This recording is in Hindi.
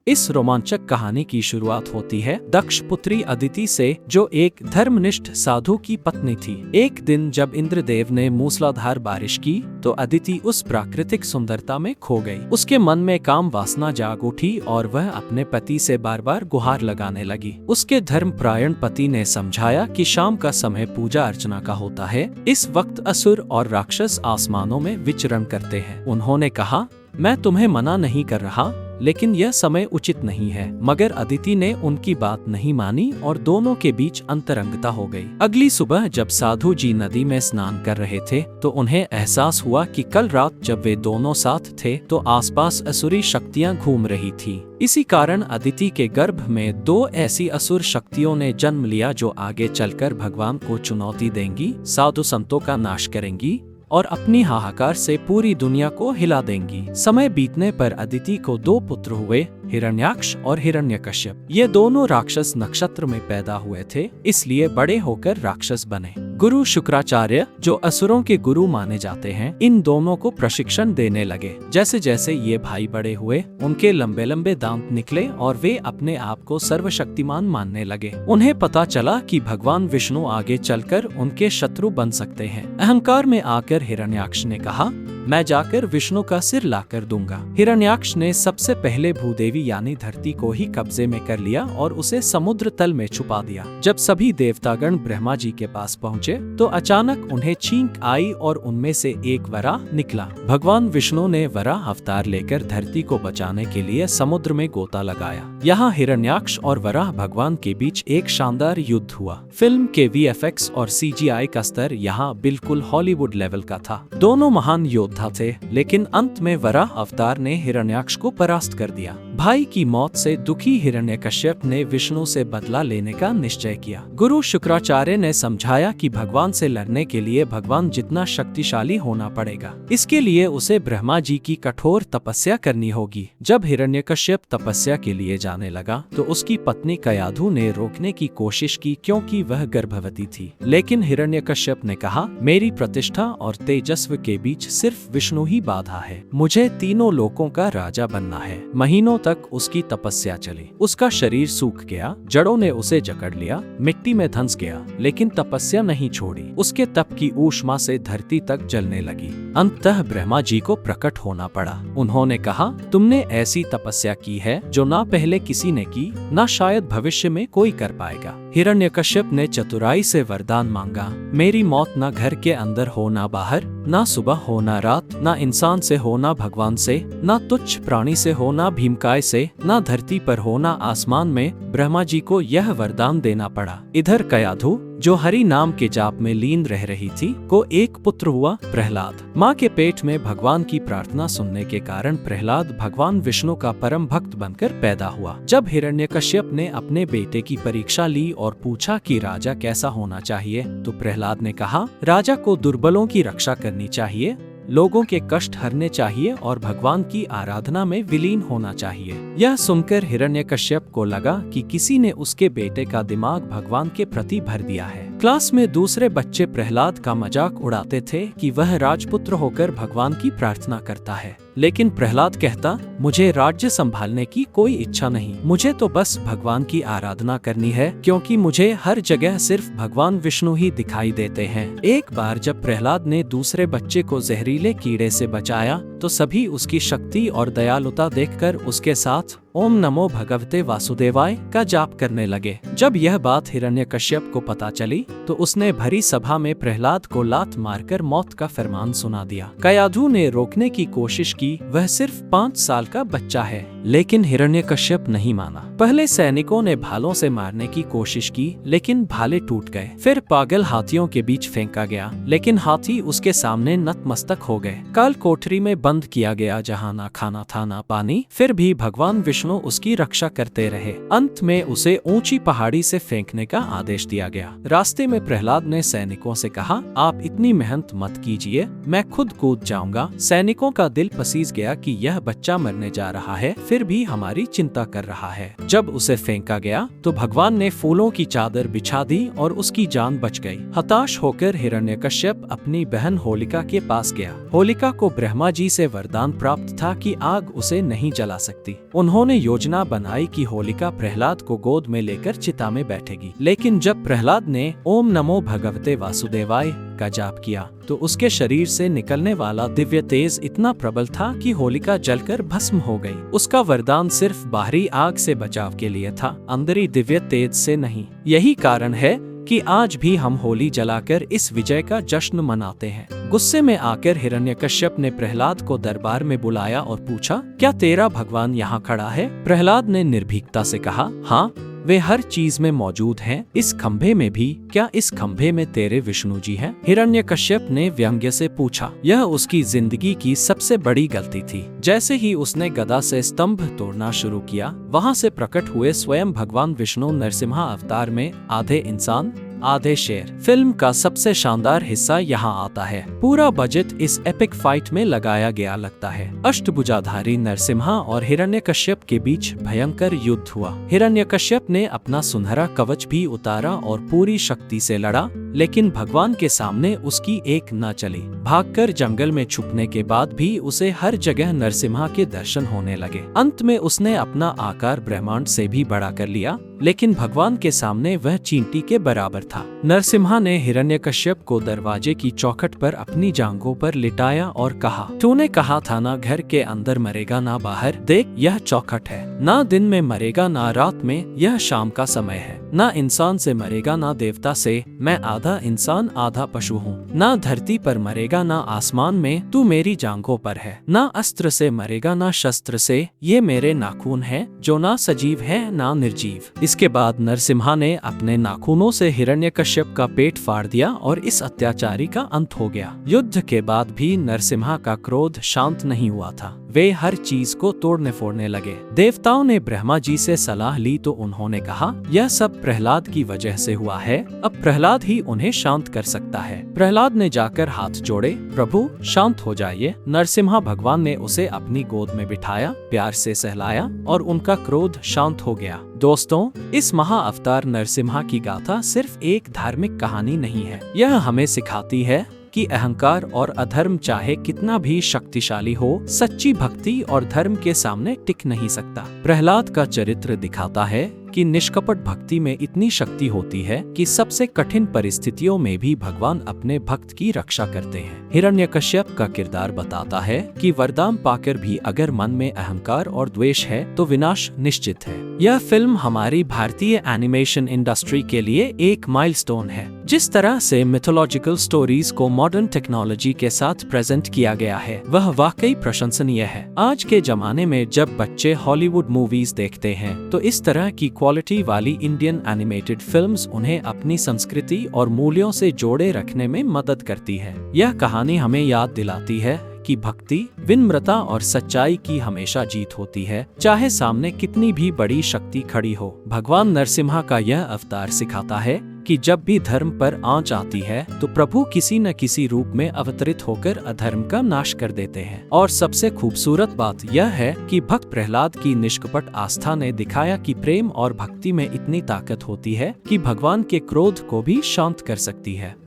इस रोमांचक कहानी की शुरुआत होती है दक्ष पुत्री अदिति से, जो एक धर्मनिष्ठ साधु की पत्नी थी। एक दिन जब इंद्रदेव ने मूसलाधार बारिश की तो अदिति उस प्राकृतिक सुंदरता में खो गई। उसके मन में काम वासना जाग उठी और वह अपने पति से बार बार गुहार लगाने लगी। उसके धर्मपरायण पति ने समझाया कि शाम का समय पूजा अर्चना का होता है। इस वक्त असुर और राक्षस आसमानों में विचरण करते हैं। उन्होंने कहा, मैं तुम्हें मना नहीं कर रहा, लेकिन यह समय उचित नहीं है। मगर अदिति ने उनकी बात नहीं मानी और दोनों के बीच अंतरंगता हो गई। अगली सुबह जब साधु जी नदी में स्नान कर रहे थे तो उन्हें एहसास हुआ कि कल रात जब वे दोनों साथ थे तो आसपास असुरी शक्तियां घूम रही थी। इसी कारण अदिति के गर्भ में दो ऐसी असुर शक्तियों ने जन्म लिया जो आगे चलकर भगवान को चुनौती देंगी, साधु संतों का नाश करेंगी और अपनी हाहाकार से पूरी दुनिया को हिला देंगी। समय बीतने पर अदिति को दो पुत्र हुए, हिरण्याक्ष और हिरण्यकश्यप। ये दोनों राक्षस नक्षत्र में पैदा हुए थे, इसलिए बड़े होकर राक्षस बने। गुरु शुक्राचार्य, जो असुरों के गुरु माने जाते हैं, इन दोनों को प्रशिक्षण देने लगे। जैसे जैसे ये भाई बड़े हुए, उनके लंबे लंबे दांत निकले और वे अपने आप को सर्वशक्तिमान मानने लगे। उन्हें पता चला कि भगवान विष्णु आगे चलकर उनके शत्रु बन सकते हैं। अहंकार में आकर हिरण्याक्ष ने कहा, मैं जाकर विष्णु का सिर लाकर दूंगा। हिरण्याक्ष ने सबसे पहले भूदेवी यानी धरती को ही कब्जे में कर लिया और उसे समुद्र तल में छुपा दिया। जब सभी देवतागण ब्रह्मा जी के पास पहुँचे तो अचानक उन्हें छींक आई और उनमें से एक वराह निकला। भगवान विष्णु ने वराह अवतार लेकर धरती को बचाने के लिए समुद्र में गोता लगाया। यहाँ हिरण्याक्ष और वराह भगवान के बीच एक शानदार युद्ध हुआ। फिल्म के VFX और CGI का स्तर यहाँ बिल्कुल हॉलीवुड लेवल का था। दोनों महान योद्धा थे, लेकिन अंत में वराह अवतार ने हिरण्याक्ष को परास्त कर दिया। भाई की मौत से दुखी हिरण्यकश्यप ने विष्णु से बदला लेने का निश्चय किया। गुरु शुक्राचार्य ने समझाया कि भगवान से लड़ने के लिए भगवान जितना शक्तिशाली होना पड़ेगा, इसके लिए उसे ब्रह्मा जी की कठोर तपस्या करनी होगी। जब हिरण्यकश्यप तपस्या के लिए जाने लगा तो उसकी पत्नी कयाधु ने रोकने की कोशिश की, क्योंकि वह गर्भवती थी। लेकिन हिरण्यकश्यप ने कहा, मेरी प्रतिष्ठा और तेजस्व के बीच सिर्फ विष्णु ही बाधा है। मुझे तीनों लोकों का राजा बनना है। महीनों तक उसकी तपस्या चली। उसका शरीर सूख गया, जड़ों ने उसे जकड़ लिया, मिट्टी में धंस गया, लेकिन तपस्या नहीं छोड़ी। उसके तप की ऊष्मा से धरती तक जलने लगी। अंततः ब्रह्मा जी को प्रकट होना पड़ा। उन्होंने कहा, तुमने ऐसी तपस्या की है जो ना पहले किसी ने की, ना शायद भविष्य में कोई कर पाएगा। हिरण्यकश्यप ने चतुराई से वरदान मांगा, मेरी मौत ना घर के अंदर हो ना बाहर, ना सुबह हो ना रात, ना इंसान से हो ना भगवान से, ना तुच्छ प्राणी से हो ना भीमकाय से, ना धरती पर हो ना आसमान में। ब्रह्मा जी को यह वरदान देना पड़ा। इधर कयाधु, जो हरि नाम के जाप में लीन रह रही थी, को एक पुत्र हुआ, प्रहलाद। माँ के पेट में भगवान की प्रार्थना सुनने के कारण प्रहलाद भगवान विष्णु का परम भक्त बनकर पैदा हुआ। जब हिरण्यकश्यप ने अपने बेटे की परीक्षा ली और पूछा कि राजा कैसा होना चाहिए, तो प्रहलाद ने कहा, राजा को दुर्बलों की रक्षा करनी चाहिए, लोगों के कष्ट हरने चाहिए और भगवान की आराधना में विलीन होना चाहिए। यह सुनकर हिरण्यकश्यप को लगा कि किसी ने उसके बेटे का दिमाग भगवान के प्रति भर दिया है। क्लास में दूसरे बच्चे प्रहलाद का मजाक उड़ाते थे कि वह राजपुत्र होकर भगवान की प्रार्थना करता है, लेकिन प्रहलाद कहता, मुझे राज्य संभालने की कोई इच्छा नहीं, मुझे तो बस भगवान की आराधना करनी है, क्योंकि मुझे हर जगह सिर्फ भगवान विष्णु ही दिखाई देते हैं। एक बार जब प्रहलाद ने दूसरे बच्चे को जहरीले कीड़े से बचाया तो सभी उसकी शक्ति और दयालुता देखकर उसके साथ ओम नमो भगवते वासुदेवाय का जाप करने लगे। जब यह बात हिरण्यकश्यप को पता चली तो उसने भरी सभा में प्रहलाद को लात मारकर मौत का फरमान सुना दिया। कयाधु ने रोकने की कोशिश की, वह सिर्फ 5 साल का बच्चा है, लेकिन हिरण्यकश्यप नहीं माना। पहले सैनिकों ने भालों से मारने की कोशिश की, लेकिन भाले टूट गए। फिर पागल हाथियों के बीच फेंका गया, लेकिन हाथी उसके सामने नतमस्तक हो गए। काल कोठरी में बंद किया गया, जहाँ ना खाना था ना पानी, फिर भी भगवान विष्णु उसकी रक्षा करते रहे। अंत में उसे ऊंची पहाड़ी से फेंकने का आदेश दिया गया। रास्ते में प्रहलाद ने सैनिकों से कहा, आप इतनी मेहनत मत कीजिए, मैं खुद कूद जाऊंगा। सैनिकों का दिल पसीज गया कि यह बच्चा मरने जा रहा है, फिर भी हमारी चिंता कर रहा है। जब उसे फेंका गया तो भगवान ने फूलों की चादर बिछा दी और उसकी जान बच गई। हताश होकर हिरण्यकश्यप अपनी बहन होलिका के पास गया। होलिका को ब्रह्मा जी से वरदान प्राप्त था कि आग उसे नहीं जला सकती। उन्होंने योजना बनाई कि होलिका प्रहलाद को गोद में लेकर चिता में बैठेगी, लेकिन जब प्रहलाद ने ओम नमो भगवते वासुदेवाय का जाप किया तो उसके शरीर से निकलने वाला दिव्य तेज इतना प्रबल था कि होलिका जलकर भस्म हो गई। उसका वरदान सिर्फ बाहरी आग से बचाव के लिए था, अंदरी दिव्य तेज से नहीं। यही कारण है कि आज भी हम होली जलाकर इस विजय का जश्न मनाते हैं। गुस्से में आकर हिरण्यकश्यप ने प्रहलाद को दरबार में बुलाया और पूछा, क्या तेरा भगवान यहाँ खड़ा है? प्रहलाद ने निर्भीकता से कहा, हाँ, वे हर चीज में मौजूद हैं, इस खंभे में भी। क्या इस खंभे में तेरे विष्णु जी हैं? हिरण्यकश्यप ने व्यंग्य से पूछा। यह उसकी जिंदगी की सबसे बड़ी गलती थी। जैसे ही उसने गदा से स्तंभ तोड़ना शुरू किया, वहाँ से प्रकट हुए स्वयं भगवान विष्णु नरसिम्हा अवतार में, आधे इंसान आधे शेर। फिल्म का सबसे शानदार हिस्सा यहाँ आता है। पूरा बजट इस एपिक फाइट में लगाया गया लगता है। अष्टभुजाधारी नरसिम्हा और हिरण्यकश्यप के बीच भयंकर युद्ध हुआ। हिरण्यकश्यप ने अपना सुनहरा कवच भी उतारा और पूरी शक्ति से लड़ा, लेकिन भगवान के सामने उसकी एक न चली। भागकर जंगल में छुपने के बाद भी उसे हर जगह नरसिम्हा के दर्शन होने लगे। अंत में उसने अपना आकार ब्रह्मांड से भी बड़ा कर लिया, लेकिन भगवान के सामने वह चींटी के बराबर था। नरसिम्हा ने हिरण्यकश्यप को दरवाजे की चौखट पर अपनी जांघों पर लिटाया और कहा, तूने कहा था ना घर के अंदर मरेगा ना बाहर। देख, यह चौखट है। ना दिन में मरेगा ना रात में, यह शाम का समय है। ना इंसान से मरेगा ना देवता से, मैं आधा इंसान आधा पशु हूँ। ना धरती पर मरेगा ना आसमान में, तू मेरी जांघों पर है। ना अस्त्र से मरेगा ना शस्त्र से, ये मेरे नाखून हैं जो ना सजीव है ना निर्जीव। इसके बाद नरसिम्हा ने अपने नाखूनों से हिरण्यकश्यप का पेट फाड़ दिया और इस अत्याचारी का अंत हो गया। युद्ध के बाद भी नरसिम्हा का क्रोध शांत नहीं हुआ था। वे हर चीज को तोड़ने फोड़ने लगे। देवताओं ने ब्रह्मा जी से सलाह ली तो उन्होंने कहा, यह सब प्रहलाद की वजह से हुआ है। अब प्रहलाद ही उन्हें शांत कर सकता है। प्रहलाद ने जाकर हाथ जोड़े, प्रभु शांत हो जाइए। नरसिम्हा भगवान ने उसे अपनी गोद में बिठाया, प्यार से सहलाया और उनका क्रोध शांत हो गया। दोस्तों, इस महा अवतार नरसिम्हा की गाथा सिर्फ एक धार्मिक कहानी नहीं है। यह हमें सिखाती है कि अहंकार और अधर्म चाहे कितना भी शक्तिशाली हो, सच्ची भक्ति और धर्म के सामने टिक नहीं सकता। प्रहलाद का चरित्र दिखाता है कि निष्कपट भक्ति में इतनी शक्ति होती है कि सबसे कठिन परिस्थितियों में भी भगवान अपने भक्त की रक्षा करते हैं। हिरण्यकश्यप का किरदार बताता है कि वरदान पाकर भी अगर मन में अहंकार और द्वेष है तो विनाश निश्चित है। यह फिल्म हमारी भारतीय एनिमेशन इंडस्ट्री के लिए एक माइलस्टोन है। जिस तरह से मिथोलॉजिकल स्टोरीज को मॉडर्न टेक्नोलॉजी के साथ प्रेजेंट किया गया है, वह वाकई प्रशंसनीय है। आज के जमाने में जब बच्चे हॉलीवुड मूवीज देखते हैं तो इस तरह की क्वालिटी वाली इंडियन एनिमेटेड फिल्म्स उन्हें अपनी संस्कृति और मूल्यों से जोड़े रखने में मदद करती है। यह कहानी हमें याद दिलाती है कि भक्ति, विनम्रता और सच्चाई की हमेशा जीत होती है, चाहे सामने कितनी भी बड़ी शक्ति खड़ी हो। भगवान नरसिम्हा का यह अवतार सिखाता है कि जब भी धर्म पर आंच आती है तो प्रभु किसी न किसी रूप में अवतरित होकर अधर्म का नाश कर देते हैं। और सबसे खूबसूरत बात यह है कि भक्त प्रहलाद की निष्कपट आस्था ने दिखाया कि प्रेम और भक्ति में इतनी ताकत होती है कि भगवान के क्रोध को भी शांत कर सकती है।